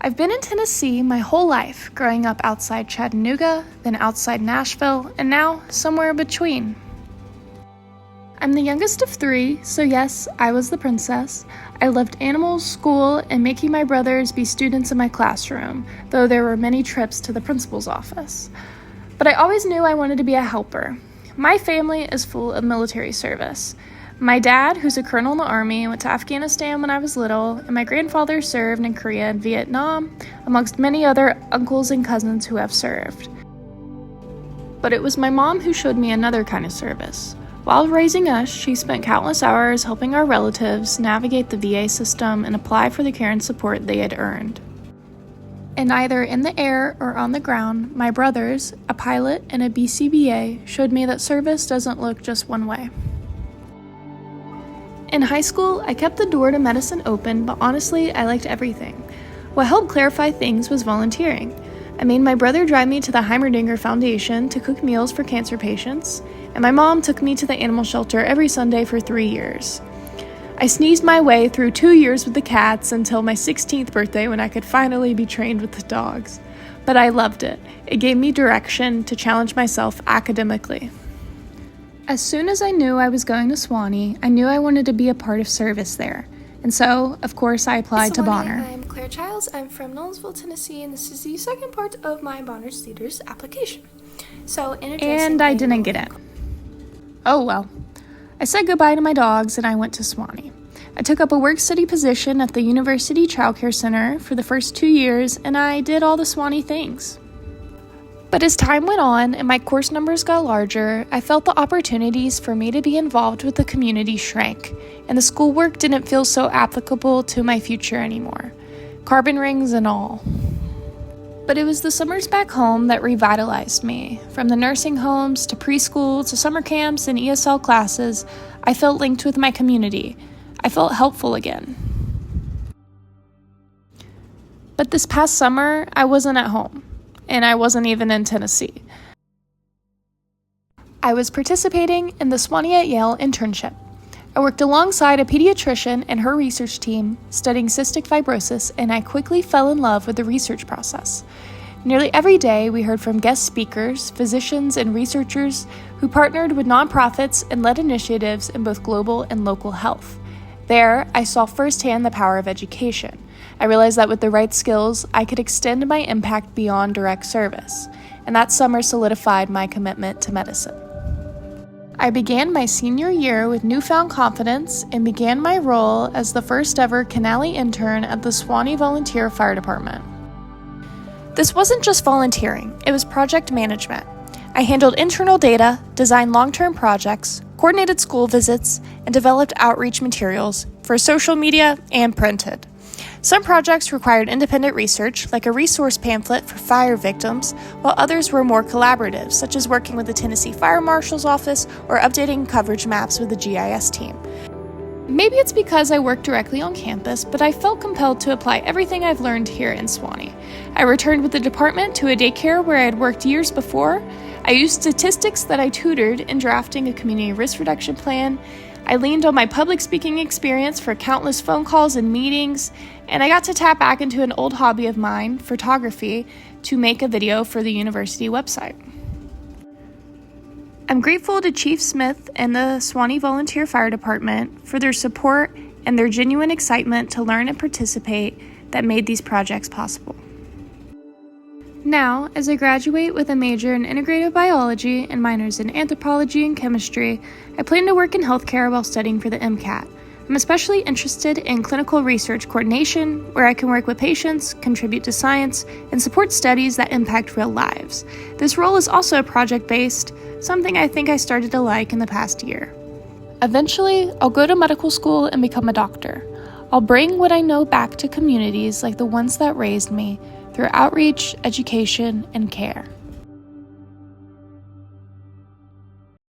I've been in Tennessee my whole life, growing up outside Chattanooga, then outside Nashville, and now somewhere in between. I'm the youngest of 3, so yes, I was the princess. I loved animals, school, and making my brothers be students in my classroom, though there were many trips to the principal's office. But I always knew I wanted to be a helper. My family is full of military service. My dad, who's a colonel in the Army, went to Afghanistan when I was little, and my grandfather served in Korea and Vietnam, amongst many other uncles and cousins who have served. But it was my mom who showed me another kind of service. While raising us, she spent countless hours helping our relatives navigate the VA system and apply for the care and support they had earned. And either in the air or on the ground, my brothers, a pilot and a BCBA, showed me that service doesn't look just one way. In high school, I kept the door to medicine open, but honestly, I liked everything. What helped clarify things was volunteering. I made my brother drive me to the Heimerdinger Foundation to cook meals for cancer patients, and my mom took me to the animal shelter every Sunday for 3 years. I sneezed my way through 2 years with the cats until my 16th birthday when I could finally be trained with the dogs. But I loved it. It gave me direction to challenge myself academically. As soon as I knew I was going to Sewanee, I knew I wanted to be a part of service there. And so, of course, I applied to Bonner. I'm Claire Chiles. I'm from Nolensville, Tennessee, and this is the second part of my Bonner Leaders application. And I didn't get in. Oh well. I said goodbye to my dogs and I went to Sewanee. I took up a work-study position at the University Child Care Center for the first 2 years, and I did all the Sewanee things. But as time went on and my course numbers got larger, I felt the opportunities for me to be involved with the community shrank, and the schoolwork didn't feel so applicable to my future anymore. Carbon rings and all. But it was the summers back home that revitalized me. From the nursing homes to preschool to summer camps and ESL classes, I felt linked with my community. I felt helpful again. But this past summer, I wasn't at home. And I wasn't even in Tennessee. I was participating in the Sewanee at Yale internship. I worked alongside a pediatrician and her research team studying cystic fibrosis, and I quickly fell in love with the research process. Nearly every day, we heard from guest speakers, physicians, and researchers who partnered with nonprofits and led initiatives in both global and local health. There, I saw firsthand the power of education. I realized that with the right skills, I could extend my impact beyond direct service, and that summer solidified my commitment to medicine. I began my senior year with newfound confidence and began my role as the first ever Canale intern at the Sewanee Volunteer Fire Department. This wasn't just volunteering, it was project management. I handled internal data, designed long-term projects, coordinated school visits, and developed outreach materials for social media and printed. Some projects required independent research, like a resource pamphlet for fire victims, while others were more collaborative, such as working with the Tennessee Fire Marshal's Office or updating coverage maps with the GIS team. Maybe it's because I work directly on campus, but I felt compelled to apply everything I've learned here in Sewanee. I returned with the department to a daycare where I had worked years before. I used statistics that I tutored in drafting a community risk reduction plan. I leaned on my public speaking experience for countless phone calls and meetings, and I got to tap back into an old hobby of mine, photography, to make a video for the university website. I'm grateful to Chief Smith and the Sewanee Volunteer Fire Department for their support and their genuine excitement to learn and participate that made these projects possible. Now, as I graduate with a major in integrative biology and minors in anthropology and chemistry, I plan to work in healthcare while studying for the MCAT. I'm especially interested in clinical research coordination, where I can work with patients, contribute to science, and support studies that impact real lives. This role is also project-based, something I think I started to like in the past year. Eventually, I'll go to medical school and become a doctor. I'll bring what I know back to communities like the ones that raised me, through outreach, education, and care.